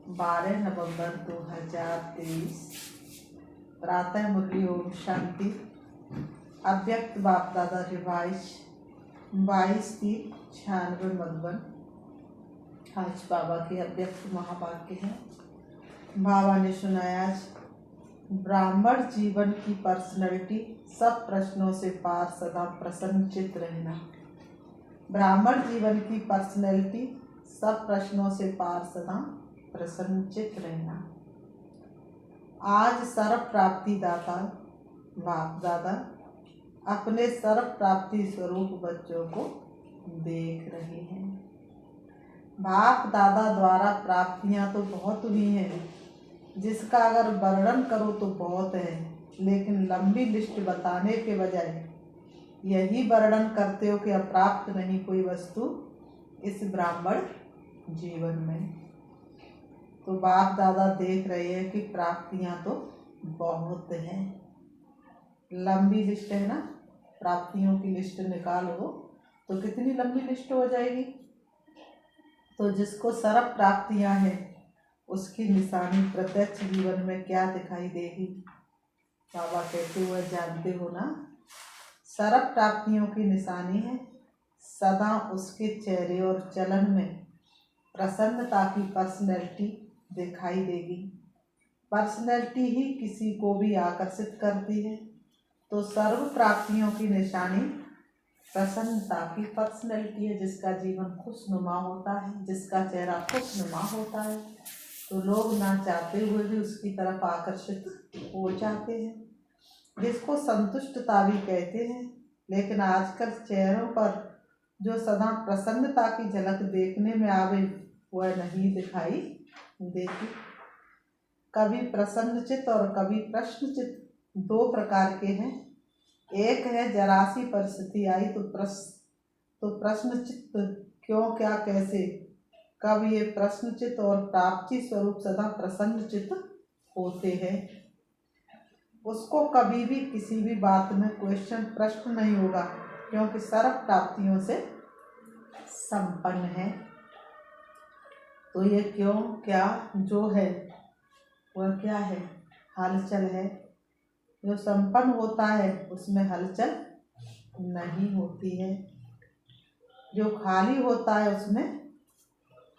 12 नवंबर 2023 प्रातः मुरली ओम शांति। अव्यक्त बाप दादा रिवाइज 22/3/96 मधुबन। आज बाबा के अव्यक्त महावाक्य हैं। बाबा ने सुनाया आज ब्राह्मण जीवन की पर्सनैलिटी सब प्रश्नों से पार सदा प्रसन्नचित रहना। ब्राह्मण जीवन की पर्सनैलिटी सब प्रश्नों से पार सदा प्रसन्नचित रहना। आज सर्व प्राप्ति दाता बाप दादा अपने सर्व प्राप्ति स्वरूप बच्चों को देख रहे हैं। बाप दादा द्वारा प्राप्तियां तो बहुत हुई हैं, जिसका अगर वर्णन करो तो बहुत है, लेकिन लंबी लिस्ट बताने के बजाय यही वर्णन करते हो कि अप्राप्त नहीं कोई वस्तु इस ब्राह्मण जीवन में। तो बाप दादा देख रहे हैं कि प्राप्तियां तो बहुत हैं। लंबी लिस्ट है ना, प्राप्तियों की लिस्ट निकालो तो कितनी लंबी लिस्ट हो जाएगी। तो जिसको सर्व प्राप्तियां हैं उसकी निशानी प्रत्यक्ष जीवन में क्या दिखाई देगी। बाबा कहते हुए जानते हो ना, सर्व प्राप्तियों की निशानी है सदा उसके चेहरे और चलन में प्रसन्नता की पर्सनैलिटी दिखाई देगी। पर्सनैलिटी ही किसी को भी आकर्षित करती है। तो सर्व प्राप्तियों की निशानी प्रसन्नता की पर्सनैलिटी है। जिसका जीवन खुशनुमा होता है, जिसका चेहरा खुशनुमा होता है, तो लोग ना चाहते हुए भी उसकी तरफ आकर्षित हो जाते हैं। जिसको संतुष्टता भी कहते हैं। लेकिन आजकल चेहरों पर जो सदा प्रसन्नता की झलक देखने में आवे वह नहीं दिखाई देती। कभी प्रसन्नचित और कभी प्रश्नचित दो प्रकार के हैं। एक है जरा सी परिस्थिति आई तो प्रश्नचित्त क्यों क्या कैसे। कब ये प्रश्नचित्त और प्राप्ति स्वरूप सदा प्रसन्नचित्त होते हैं। उसको कभी भी किसी भी बात में क्वेश्चन प्रश्न नहीं होगा, क्योंकि सर्व प्राप्तियों से संपन्न है। तो ये क्यों क्या जो है वह क्या है, हलचल है। जो संपन्न होता है उसमें हलचल नहीं होती है। जो खाली होता है उसमें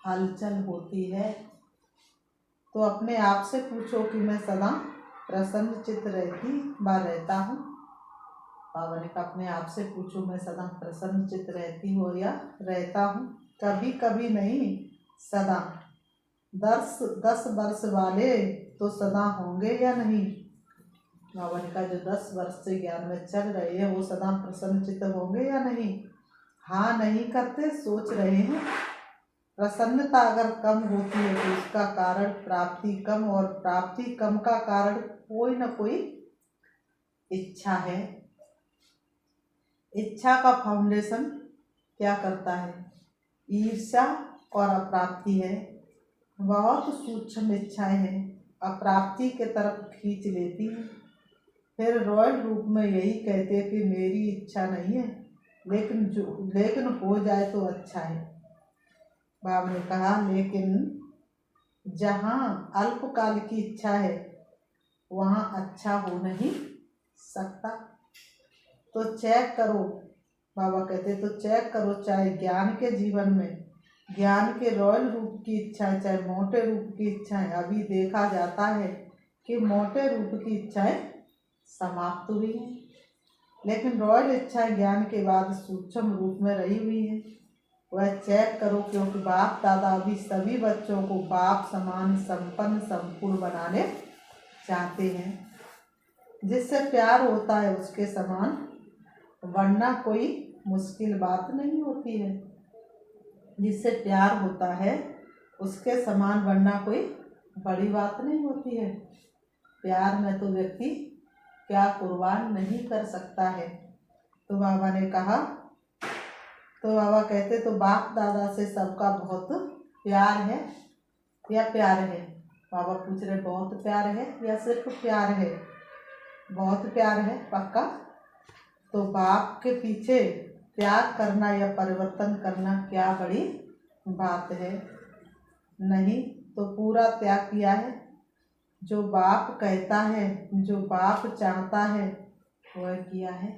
हलचल होती है। तो अपने आप से पूछो कि मैं सदा प्रसन्नचित्त रहता हूँ। बाबा ने कहा अपने आप से पूछो मैं सदा प्रसन्नचित्त रहती हूँ या रहता हूँ। कभी कभी नहीं, सदा। 10 वर्ष वाले तो सदा होंगे या नहीं। बाबा ने कहा जो 10 वर्ष से ज्ञान में चल रहे हैं वो सदा प्रसन्नचित्त होंगे या नहीं। हाँ नहीं करते, सोच रहे हैं। प्रसन्नता अगर कम होती है तो उसका कारण प्राप्ति कम, और प्राप्ति कम का कारण कोई न कोई इच्छा है। इच्छा का फाउंडेशन क्या करता है, ईर्ष्या और अप्राप्ति है। बहुत सूक्ष्म इच्छाएं हैं, अप्राप्ति के तरफ खींच लेती हैं। फिर रॉयल रूप में यही कहते हैं कि मेरी इच्छा नहीं है, लेकिन हो जाए तो अच्छा है। बाबा ने कहा लेकिन जहाँ अल्पकाल की इच्छा है वहाँ अच्छा हो नहीं सकता। तो चेक करो, बाबा कहते तो चेक करो, चाहे ज्ञान के जीवन में ज्ञान के रॉयल रूप की इच्छाएं, चाहे मोटे रूप की इच्छाएं। अभी देखा जाता है कि मोटे रूप की इच्छाएं समाप्त हुई हैं, लेकिन रॉयल इच्छाएं ज्ञान के बाद सूक्ष्म रूप में रही हुई है। वह चेक करो, क्योंकि बाप दादा अभी सभी बच्चों को बाप समान संपन्न संपूर्ण बनाने चाहते हैं। जिससे प्यार होता है उसके समान बनना कोई मुश्किल बात नहीं होती है। जिससे प्यार होता है उसके समान बनना कोई बड़ी बात नहीं होती है। प्यार में तो व्यक्ति क्या कुर्बान नहीं कर सकता है। तो बाबा ने कहा, तो बाबा कहते तो बाप दादा से सबका बहुत प्यार है या प्यार है। बाबा पूछ रहे बहुत प्यार है या सिर्फ प्यार है। बहुत प्यार है पक्का। तो बाप के पीछे त्याग करना या परिवर्तन करना क्या बड़ी बात है। नहीं, तो पूरा त्याग किया है। जो बाप कहता है, जो बाप चाहता है वह किया है,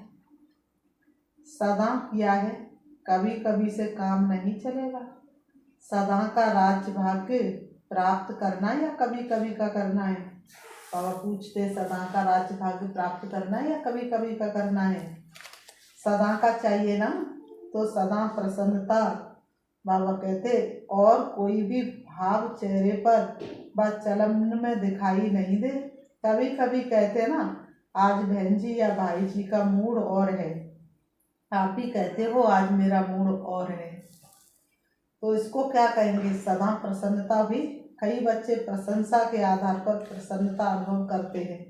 सदा किया है। कभी कभी से काम नहीं चलेगा। सदा का राज्य भाग्य प्राप्त करना या कभी कभी का करना है? बाबा पूछते, सदा का राज्य भाग्य प्राप्त करना है या कभी कभी का करना है? सदा का चाहिए ना, तो सदा प्रसन्नता। बाबा कहते और कोई भी भाव चेहरे पर व चलन में दिखाई नहीं दे। कभी कभी कहते ना, आज बहन जी या भाई जी का मूड और है, आप भी कहते हो आज मेरा मूड और है, तो इसको क्या कहेंगे? सदा प्रसन्नता हुई। कई बच्चे प्रशंसा के आधार पर प्रसन्नता अनुभव करते हैं,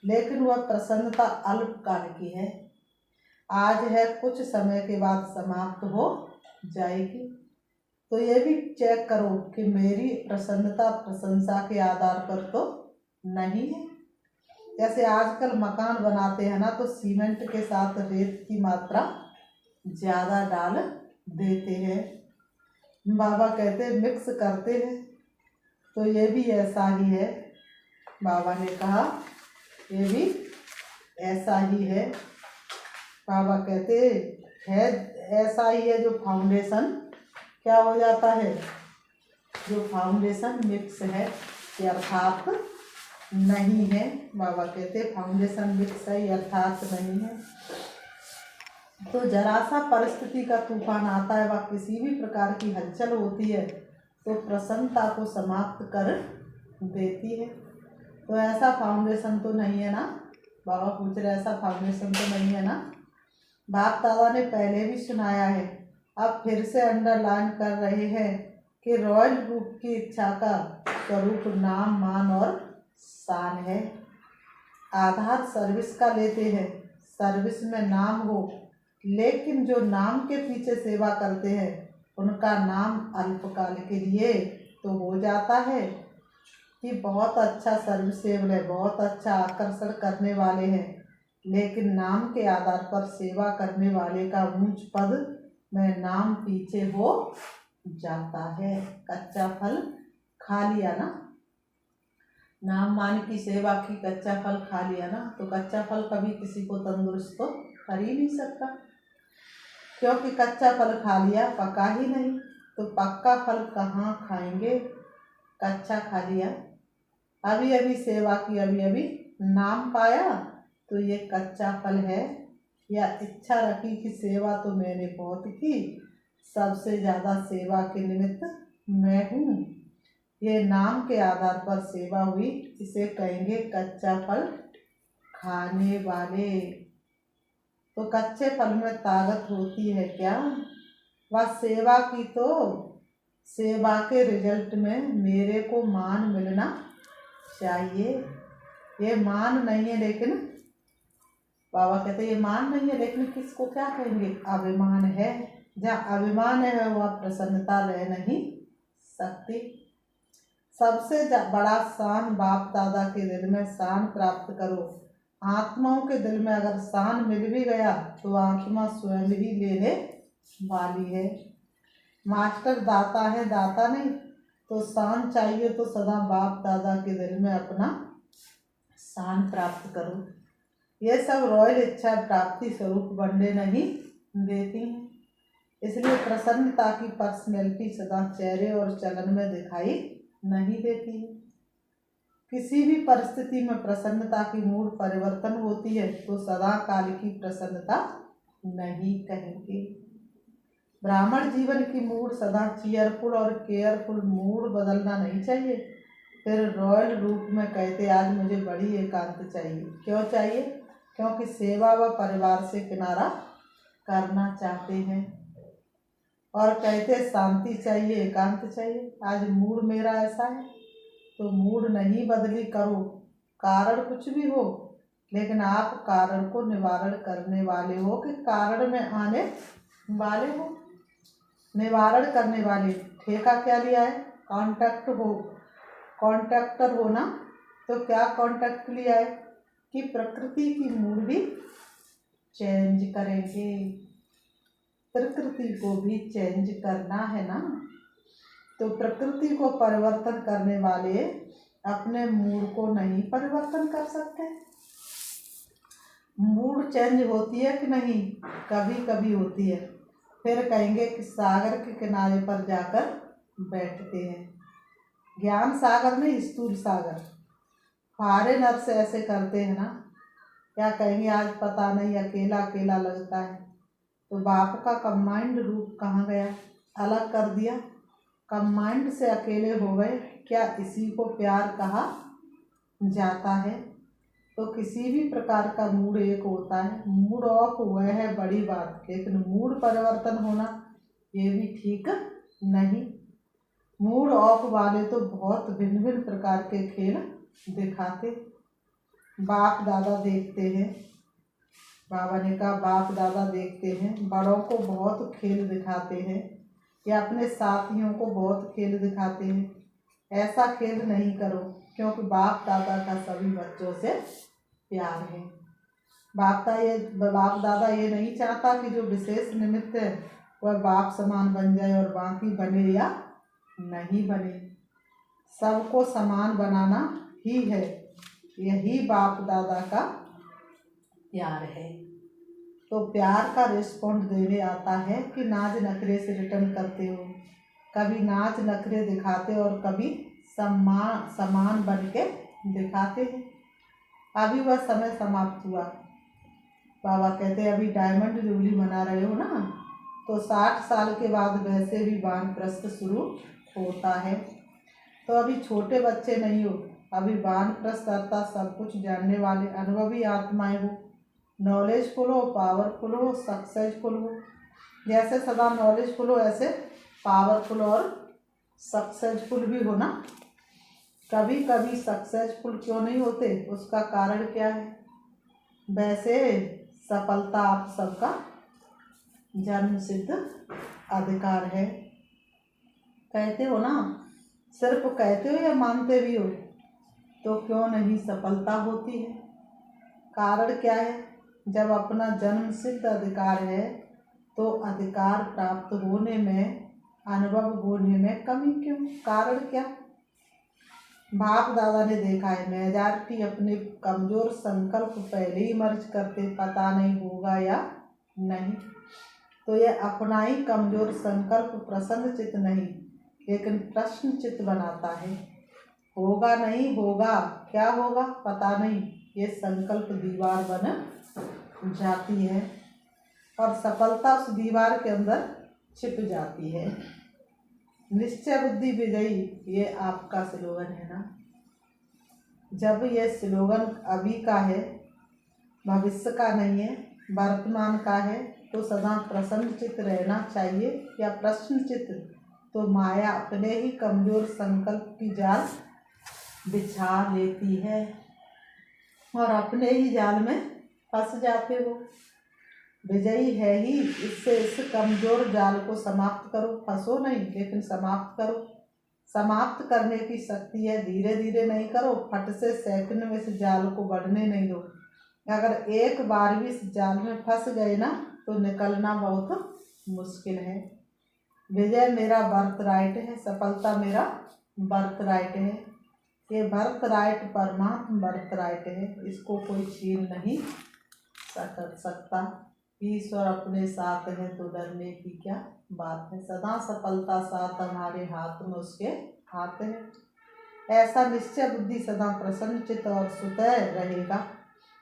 लेकिन वह प्रसन्नता अल्पकाल की है। आज है, कुछ समय के बाद समाप्त हो जाएगी। तो ये भी चेक करो कि मेरी प्रसन्नता प्रशंसा के आधार पर तो नहीं है। जैसे आजकल मकान बनाते हैं ना, तो सीमेंट के साथ रेत की मात्रा ज़्यादा डाल देते हैं। बाबा कहते मिक्स करते हैं, तो ये भी ऐसा ही है। बाबा ने कहा ये भी ऐसा ही है। बाबा कहते है ऐसा ही है। जो फाउंडेशन क्या हो जाता है? जो फाउंडेशन मिक्स है, अर्थात नहीं है। बाबा कहते फाउंडेशन मिक्स है, अर्थात नहीं है। तो जरा सा परिस्थिति का तूफान आता है, वह किसी भी प्रकार की हलचल होती है तो प्रसन्नता को समाप्त कर देती है। तो ऐसा फाउंडेशन तो नहीं है ना? बाबा पूछ रहे ऐसा फाउंडेशन तो नहीं है ना? बाप दादा ने पहले भी सुनाया है, अब फिर से अंडरलाइन कर रहे हैं कि रॉयल रूप की इच्छा का स्वरूप नाम, मान और शान है। आधार सर्विस का लेते हैं, सर्विस में नाम हो, लेकिन जो नाम के पीछे सेवा करते हैं उनका नाम अल्पकाल के लिए तो हो जाता है कि बहुत अच्छा सर्विसेबल है, बहुत अच्छा आकर्षण करने वाले हैं, लेकिन नाम के आधार पर सेवा करने वाले का ऊंच पद में नाम पीछे हो जाता है। कच्चा फल खा लिया ना, नाम मान की सेवा की, कच्चा फल खा लिया ना, तो कच्चा फल कभी किसी को तंदुरुस्त तो कर ही नहीं सकता, क्योंकि कच्चा फल खा लिया, पका ही नहीं, तो पक्का फल कहाँ खाएंगे? कच्चा खा लिया, अभी अभी सेवा की, अभी अभी नाम पाया, तो ये कच्चा फल है। या इच्छा रखी कि सेवा तो मैंने बहुत की, सबसे ज़्यादा सेवा के निमित्त मैं हूँ, ये नाम के आधार पर सेवा हुई, इसे कहेंगे कच्चा फल खाने वाले। तो कच्चे फल में ताकत होती है क्या? वह सेवा की, तो सेवा के रिजल्ट में मेरे को मान मिलना चाहिए। ये मान नहीं है, लेकिन बाबा कहते ये मान नहीं है, लेकिन किसको क्या कहेंगे? अभिमान है। जहाँ अभिमान है वह प्रसन्नता रह नहीं सकती। सबसे बड़ा शान बाप दादा के दिल में शान प्राप्त करो। आत्माओं के दिल में अगर शान मिल भी गया तो आत्मा स्वयं ही लेने वाली है। मास्टर दाता है, दाता नहीं। तो शान चाहिए तो सदा बाप दादा के दिल में अपना शान प्राप्त करो। ये सब रॉयल इच्छा प्राप्ति स्वरूप बनने नहीं देती हैं। इसलिए प्रसन्नता की पर्सनैलिटी सदा चेहरे और चलन में दिखाई नहीं देती है। किसी भी परिस्थिति में प्रसन्नता की मूड परिवर्तन होती है तो सदा काल की प्रसन्नता नहीं कहेंगे। ब्राह्मण जीवन की मूड सदा चीयरफुल और केयरफुल मूड बदलना नहीं चाहिए। फिर रॉयल रूप में कहते आज मुझे बड़ी एकांत चाहिए। क्यों चाहिए? क्योंकि सेवा व परिवार से किनारा करना चाहते हैं। और कहते शांति चाहिए, एकांत चाहिए। आज मूड मेरा ऐसा है तो मूड नहीं बदली करो, कारण कुछ भी हो, लेकिन आप कारण को निवारण करने वाले हो कि कारण में आने वाले हो? निवारण करने वाले। ठेका क्या लिया है? कॉन्ट्रैक्ट हो, कॉन्ट्रैक्टर हो ना, तो क्या कॉन्ट्रैक्ट लिया है कि प्रकृति की मूड भी चेंज करेंगे। प्रकृति को भी चेंज करना है ना। तो प्रकृति को परिवर्तन करने वाले अपने मूड को नहीं परिवर्तन कर सकते। मूड चेंज होती है कि नहीं? कभी कभी होती है। फिर कहेंगे कि सागर के किनारे पर जाकर बैठते हैं। ज्ञान सागर में स्थूल सागर, फॉरेनर्स ऐसे करते हैं ना, क्या कहेंगे आज पता नहीं अकेला अकेला लगता है। तो बाप का कंबाइंड रूप कहाँ गया? अलग कर दिया, कंबाइंड से अकेले हो गए। क्या इसी को प्यार कहा जाता है? तो किसी भी प्रकार का मूड एक होता है, मूड ऑफ हुआ है बड़ी बात, लेकिन मूड परिवर्तन होना ये भी ठीक नहीं। मूड ऑफ वाले तो बहुत भिन्न भिन्न प्रकार के खेल दिखाते। बाप दादा देखते हैं, बाबा ने कहा बाप दादा देखते हैं, बड़ों को बहुत खेल दिखाते हैं या अपने साथियों को बहुत खेल दिखाते हैं। ऐसा खेल नहीं करो, क्योंकि बाप दादा का सभी बच्चों से प्यार है। बाप दादा ये नहीं चाहता कि जो विशेष निमित्त है वह बाप समान बन जाए और बाकी बने या नहीं बने। सबको समान बनाना ही है, यही बाप दादा का प्यार है। तो प्यार का रिस्पॉन्ड देने आता है कि नाच नखरे से रिटर्न करते हो। कभी नाच नखरे दिखाते और कभी समान बन के दिखाते हैं। अभी वह समय समाप्त हुआ। बाबा कहते हैं अभी डायमंड जुबली मना रहे हो ना, तो 60 साल के बाद वैसे भी वानप्रस्थ शुरू होता है। तो अभी छोटे बच्चे नहीं हो, अभी वानप्रस्थ अर्थात सब कुछ जानने वाले अनुभवी आत्माएं हो। नॉलेजफुल हो, पावरफुल हो, सक्सेसफुल हो। जैसे सदा नॉलेजफुल हो ऐसे पावरफुल और सक्सेसफुल भी हो ना। कभी कभी सक्सेसफुल क्यों नहीं होते, उसका कारण क्या है? वैसे सफलता आप सबका जन्म सिद्ध अधिकार है। कहते हो ना, सिर्फ कहते हो या मानते भी हो? तो क्यों नहीं सफलता होती है? कारण क्या है? जब अपना जन्म सिद्ध अधिकार है तो अधिकार प्राप्त होने में, अनुभव होने में कमी क्यों? कारण क्या? बाप दादा ने देखा है मेजॉरिटी अपने कमजोर संकल्प पहले ही मर्ज करते, पता नहीं होगा या नहीं। तो यह अपना ही कमजोर संकल्प प्रसन्न चित्त नहीं लेकिन प्रश्न चित्त बनाता है। होगा नहीं होगा, क्या होगा पता नहीं, ये संकल्प दीवार बन जाती है और सफलता उस दीवार के अंदर छिप जाती है। निश्चय बुद्धि विजयी, ये आपका स्लोगन है ना। जब ये स्लोगन अभी का है, भविष्य का नहीं है, वर्तमान का है, तो सदा प्रसन्न चित्त रहना चाहिए या प्रश्न चित्त? तो माया अपने ही कमजोर संकल्प की जाल बिछा लेती है और अपने ही जाल में फंस जाते हो। विजयी है ही, इससे इस कमजोर जाल को समाप्त करो। फंसो नहीं लेकिन समाप्त करो। समाप्त करने की शक्ति है, धीरे धीरे नहीं करो, फट से सेकंड में इस जाल को बढ़ने नहीं दो। अगर एक बार भी इस जाल में फंस गए ना तो निकलना बहुत मुश्किल है। विजय मेरा बर्थ राइट है, सफलता मेरा बर्थ राइट है। ये बर्थ राइट परमात्मा बर्थ राइट है, इसको कोई छीन नहीं सकता। ईश्वर अपने साथ है तो डरने की क्या बात है। सदा सफलता साथ हमारे हाथ में उसके हाथ है। ऐसा निश्चय बुद्धि सदा प्रसन्न चित्त और सुतय रहेगा।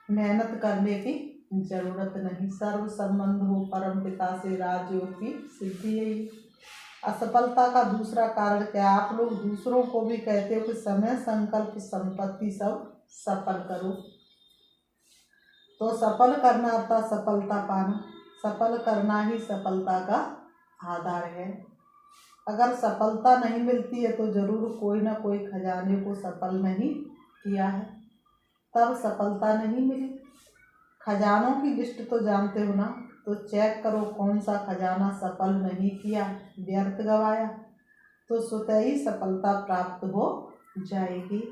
मेहनत करने की जरूरत नहीं। सर्व संबंध हो परम पिता से, राजयोग की सिद्धि है। असफलता का दूसरा कारण क्या? आप लोग दूसरों को भी कहते हो कि समय, संकल्प, संपत्ति सब सफल करो। तो सफल करना अर्थात सफलता पाना। सफल करना ही सफलता का आधार है। अगर सफलता नहीं मिलती है तो जरूर कोई ना कोई खजाने को सफल नहीं किया है, तब सफलता नहीं मिली। खजानों की लिस्ट तो जानते हो ना, तो चेक करो कौन सा खजाना सफल नहीं किया, व्यर्थ गवाया, तो स्वतः ही सफलता प्राप्त हो जाएगी।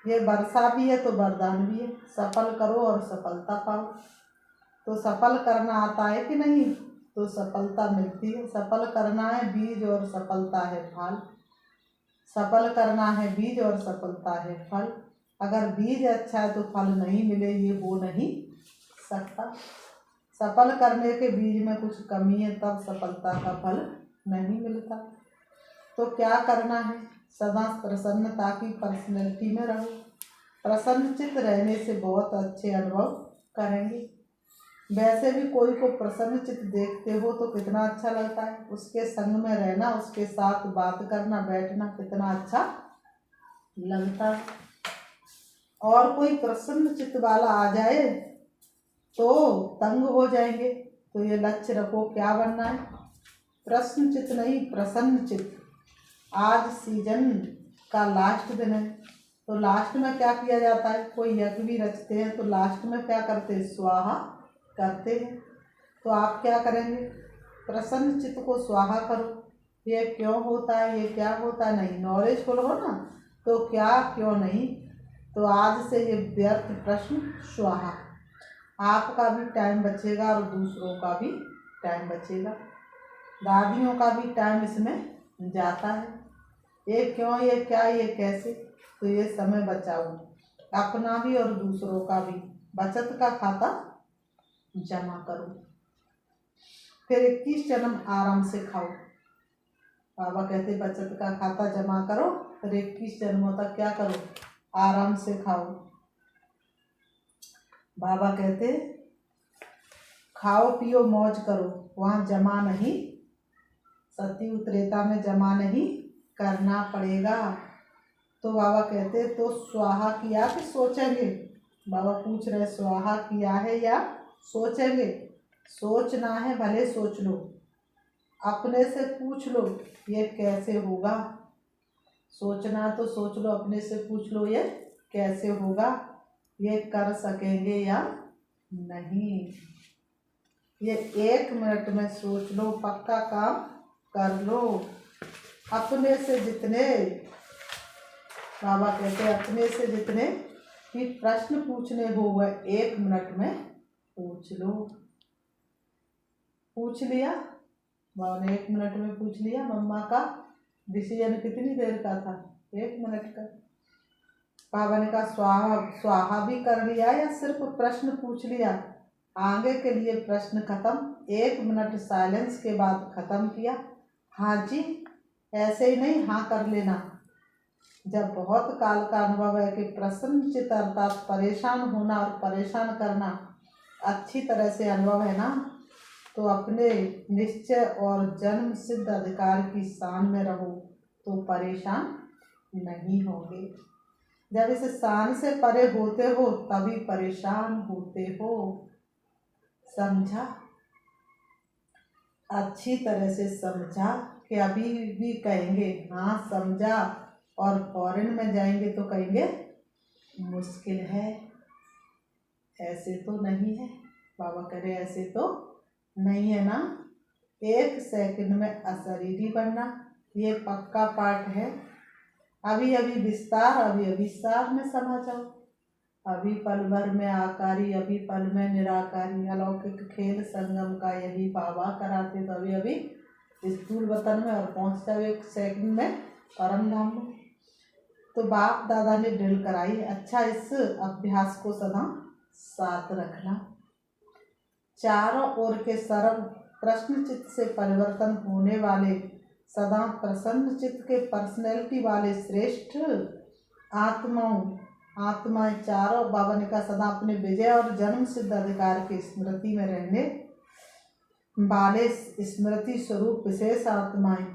ये वर्षा भी है तो वरदान भी है। सफल करो और सफलता पाओ। तो सफल करना आता है कि नहीं? तो सफलता मिलती है। सफल करना है बीज और सफलता है फल। सफल करना है बीज और सफलता है फल। अगर बीज अच्छा है तो फल नहीं मिले, ये हो नहीं सकता। सफल करने के बीज में कुछ कमी है, तब सफलता का फल नहीं मिलता। तो क्या करना है? सदा प्रसन्नता की पर्सनैलिटी में रहो। प्रसन्नचित्त रहने से बहुत अच्छे अनुभव करेंगे। वैसे भी कोई को प्रसन्नचित्त देखते हो तो कितना अच्छा लगता है। उसके संग में रहना, उसके साथ बात करना, बैठना कितना अच्छा लगता है। और कोई प्रसन्नचित्त वाला आ जाए तो तंग हो जाएंगे। तो ये लक्ष्य रखो, क्या बनना है? प्रश्नचित्त नहीं, प्रसन्नचित्त। आज सीजन का लास्ट दिन है, तो लास्ट में क्या किया जाता है? कोई यज्ञ भी रचते हैं तो लास्ट में क्या करते हैं? स्वाहा करते हैं। तो आप क्या करेंगे? प्रसन्न चित्त को स्वाहा करो। ये क्यों होता है, ये क्या होता है, नहीं नॉलेजफुल हो ना, तो क्या क्यों नहीं। तो आज से ये व्यर्थ प्रश्न स्वाहा। आपका भी टाइम बचेगा और दूसरों का भी टाइम बचेगा। दादियों का भी टाइम इसमें जाता है। ये क्यों, ये क्या, ये कैसे, तो ये समय बचाओ, अपना भी और दूसरों का भी। बचत का खाता जमा करो, फिर 21 जन्म आराम से खाओ। बाबा कहते बचत का खाता जमा करो, फिर 21 जन्मों तक क्या करो? आराम से खाओ। बाबा कहते खाओ पियो मौज करो, वहाँ जमा नहीं, सती त्रेता में जमा नहीं करना पड़ेगा। तो बाबा कहते तो स्वाहा किया कि सोचेंगे? बाबा पूछ रहे स्वाहा किया है या सोचेंगे? सोचना है, भले सोच लो, अपने से पूछ लो ये कैसे होगा। सोचना तो सोच लो, अपने से पूछ लो ये कैसे होगा, ये कर सकेंगे या नहीं। ये 1 मिनट में सोच लो, पक्का काम कर लो। अपने से जितने, बाबा कहते अपने से जितने भी प्रश्न पूछने हो वह 1 मिनट में पूछ लो। पूछ लिया बाबा ने, 1 मिनट में पूछ लिया। मम्मा का डिसीजन कितनी देर का था? 1 मिनट का। बाबा ने कहा स्वाहा भी कर लिया या सिर्फ प्रश्न पूछ लिया? आगे के लिए प्रश्न खत्म, 1 मिनट साइलेंस के बाद खत्म किया। हाँ जी, ऐसे ही नहीं, हाँ कर लेना। जब बहुत काल का अनुभव है कि प्रसन्नचित्त अर्थात परेशान होना और परेशान करना अच्छी तरह से अनुभव है ना, तो अपने निश्चय और जन्म सिद्ध अधिकार की शान में रहो तो परेशान नहीं होंगे। जब इस शान से परे होते हो तभी परेशान होते हो। समझा? अच्छी तरह से समझा कि अभी भी कहेंगे हाँ समझा, और फॉरेन में जाएंगे तो कहेंगे मुश्किल है। ऐसे तो नहीं है, बाबा कह रहे ऐसे तो नहीं है ना। 1 सेकंड में अशरीरी बनना ये पक्का पाठ है। अभी अभी विस्तार, अभी अभी सार में समा जाओ। अभी पल भर में आकारी, अभी पल में निराकारी, अलौकिक खेल संगम का यही बाबा कराते। तो अभी अभी स्थूल वतन में और पहुँच जाओ 1 सेकंड में परम धाम में। तो बाप दादा ने ड्रिल कराई। अच्छा, इस अभ्यास को सदा साथ रखना। चारों ओर के सर्व प्रश्न चित्त से परिवर्तन होने वाले, सदा प्रसन्न चित्त के पर्सनैलिटी वाले श्रेष्ठ आत्माएं चारों, बाबा ने कहा सदा अपने विजय और जन्म सिद्ध अधिकार की स्मृति में रहने वाले स्मृति स्वरूप विशेष आत्माएं,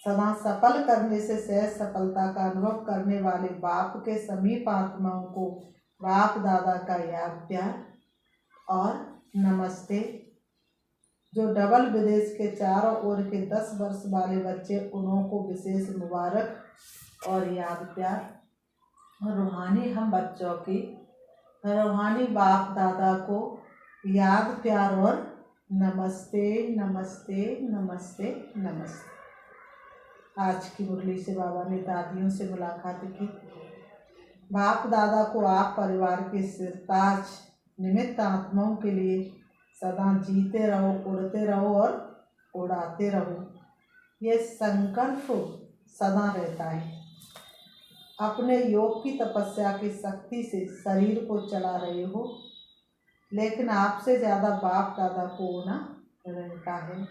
सदा सफल करने से सहज सफलता का अनुभव करने वाले बाप के समीप आत्माओं को बाप दादा का याद प्यार और नमस्ते। जो डबल विदेश के चारों ओर के 10 वर्ष वाले बच्चे, उन्हों को विशेष मुबारक और याद प्यार। रूहानी हम बच्चों की, रूहानी बाप दादा को याद प्यार और नमस्ते नमस्ते नमस्ते नमस्ते। आज की मुरली से बाबा ने दादियों से मुलाकात की। बाप दादा को आप परिवार के सिरताज निमित्त आत्माओं के लिए सदा जीते रहो, उड़ते रहो और उड़ाते रहो, ये संकल्प सदा रहता है। अपने योग की तपस्या की शक्ति से शरीर को चला रहे हो, लेकिन आपसे ज़्यादा बाप दादा को होना रहता है।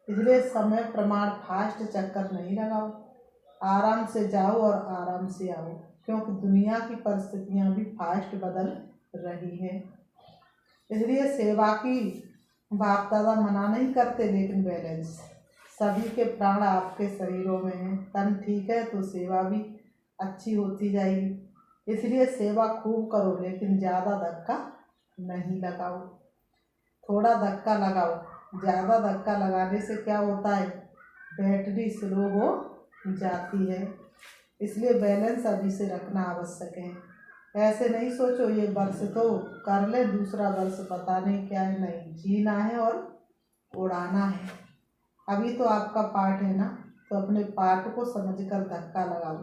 इसलिए समय प्रमाण फास्ट चक्कर नहीं लगाओ, आराम से जाओ और आराम से आओ, क्योंकि दुनिया की परिस्थितियाँ भी फास्ट बदल रही हैं। इसलिए सेवा की बाप दादा मना नहीं करते, लेकिन बैलेंस, सभी के प्राण आपके शरीरों में हैं। तन ठीक है तो सेवा भी अच्छी होती जाएगी। इसलिए सेवा खूब करो, लेकिन ज़्यादा धक्का नहीं लगाओ, थोड़ा धक्का लगाओ। ज़्यादा धक्का लगाने से क्या होता है, बैटरी स्लो हो जाती है। इसलिए बैलेंस अभी से रखना आवश्यक है। ऐसे नहीं सोचो ये वर्ष तो कर ले, दूसरा वर्ष पता नहीं क्या है। नहीं, जीना है और उड़ाना है। अभी तो आपका पार्ट है ना, तो अपने पार्ट को समझकर धक्का लगाओ,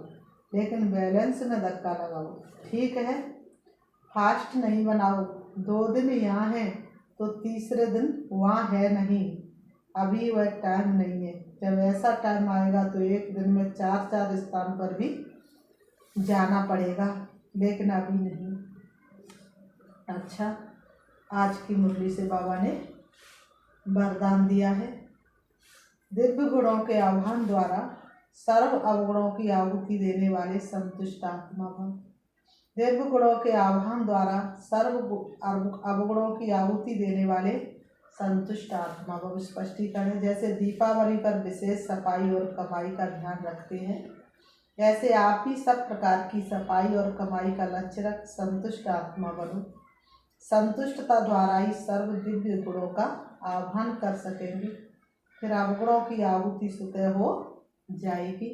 लेकिन बैलेंस में धक्का लगाओ। ठीक है, फास्ट नहीं बनाओ। 2 दिन यहाँ है तो तीसरे दिन वहाँ है नहीं, अभी वह टाइम नहीं है। जब ऐसा टाइम आएगा तो एक दिन में 4 स्थान पर भी जाना पड़ेगा, लेकिन अभी नहीं। अच्छा, आज की मुरली से बाबा ने वरदान दिया है, दिव्य गुणों के आह्वान द्वारा सर्व अवगुणों की आहुति देने वाले संतुष्ट आत्मा भव। दिव्य गुणों के आह्वान द्वारा सर्व अवगुणों की आहुति देने वाले संतुष्ट आत्मा भव। स्पष्टीकरण, जैसे दीपावली पर विशेष सफाई और कमाई का ध्यान रखते हैं, ऐसे आप भी सब प्रकार की सफाई और कमाई का लक्ष्य रख संतुष्ट आत्मा बनो। संतुष्टता द्वारा ही सर्व दिव्य गुणों का आह्वान कर सकेंगे, फिर अवगुणों की आहुति स्वतः हो जाएगी।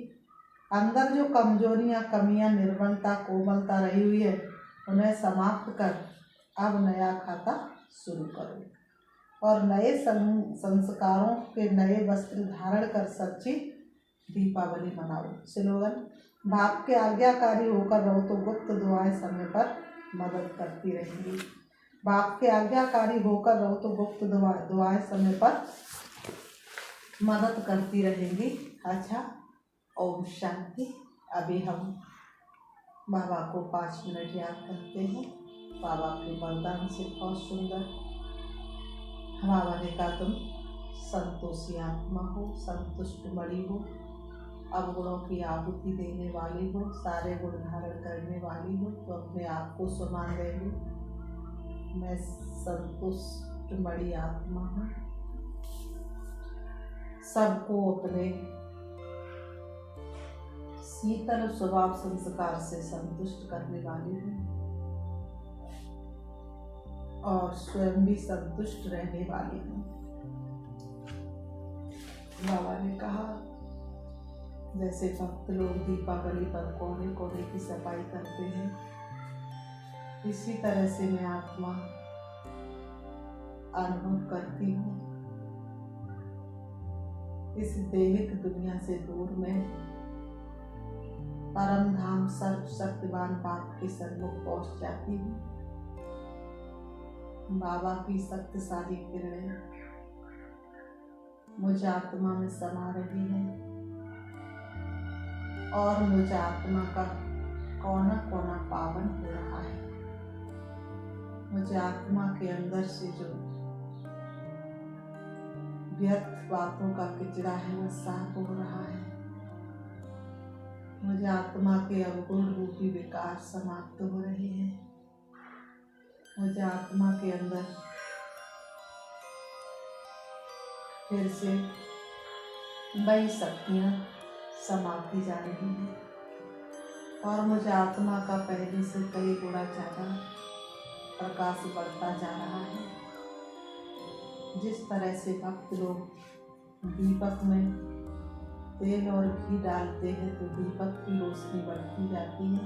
अंदर जो कमजोरियाँ, कमियाँ, निर्बलता, कोमलता रही हुई है, उन्हें समाप्त कर अब नया खाता शुरू करो और नए संस्कारों के नए वस्त्र धारण कर सच्ची दीपावली मनाओ। स्लोगन, बाप के आज्ञाकारी होकर रहो तो गुप्त दुआएं समय पर मदद करती रहेंगी। बाप के आज्ञाकारी होकर रहो तो गुप्त दुआएं समय पर मदद करती रहेंगी। अच्छा, ओम शांति। अभी हम बाबा को 5 मिनट याद करते हैं। बाबा के वरदान से बहुत सुंदर। बाबा ने कहा, तुम संतोषी आत्मा हो, संतुष्ट मणि हो, अवगुणों की आहुति देने वाली हो, सारे गुण धारण करने वाली हो, तो अपने आप को सुना देंगे, मैं संतुष्ट मणि आत्मा हूँ, सबको अपने शीतल स्वभाव संस्कार से संतुष्ट करने वाली हूँ और स्वयं भी संतुष्ट रहने वाली हूँ। बाबा ने कहा, जैसे भक्त लोग दीपावली पर कोने कोने की सफाई करते हैं, इसी तरह से मैं आत्मा अनुभव करती हूँ। इस दैहिक दुनिया से दूर में परम धाम सर्वशक्तिवान बाप के सन्मुख पहुंच जाती हूँ। बाबा की शक्तिशाली किरणें मुझ आत्मा में समा रही है और मुझ आत्मा का कोना कोना पावन हो रहा है। मुझे आत्मा के अंदर से जो व्यर्थ बातों का कचरा है वह साफ हो रहा है। मुझे आत्मा के अवगुण रूपी विकार समाप्त हो रहे हैं। मुझे आत्मा के अंदर फिर से नई शक्तियाँ समाती जा रही हैं और मुझे आत्मा का पहले से कई गुना ज़्यादा प्रकाश बढ़ता जा रहा है। जिस तरह से भक्त लोग दीपक में तेल और घी डालते हैं तो दीपक की रोशनी बढ़ती जाती है,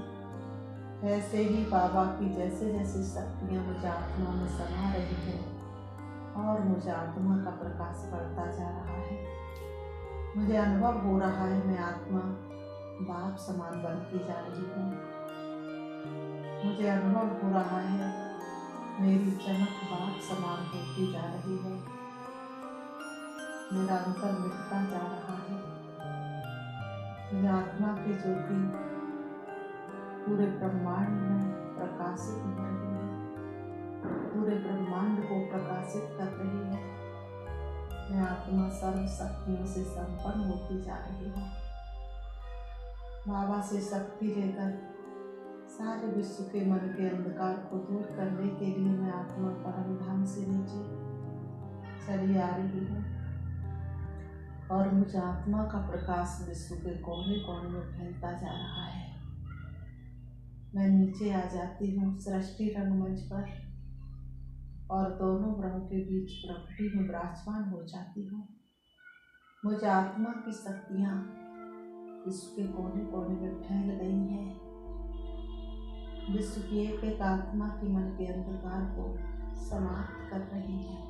ऐसे ही बाबा की जैसे जैसे शक्तियाँ मुझे आत्मा में समा रही है और मुझे आत्मा का प्रकाश बढ़ता जा रहा है। मुझे अनुभव हो रहा है मैं आत्मा बाप समान बनती जा रही हूँ। मुझे अनुभव हो रहा है मेरी चमक बाग समान होती जा रही है। मेरा अंतर मिटता जा रहा है। मेरी आत्मा की ज्योति पूरे ब्रह्मांड में प्रकाशित हो रही है, पूरे ब्रह्मांड को प्रकाशित कर रही है। मैं आत्मा सर्व शक्तियों से संपन्न होती जा रही हूँ। बाबा से शक्ति लेकर सारे विश्व के मन के अंधकार को दूर करने के लिए मैं आत्मा परम धाम से नीचे चली आ रही हूँ और मुझे आत्मा का प्रकाश विश्व के कोने कोने में फैलता जा रहा है। मैं नीचे आ जाती हूँ सृष्टि रंगमंच पर और दोनों ग्रहों के बीच प्रकृति में विराजमान हो जाती हूँ। मुझे आत्मा की शक्तियाँ विश्व के कोने कोने में फैल गई हैं। विश्व की एक एक आत्मा की मन के अंधकार को समाप्त कर रही है।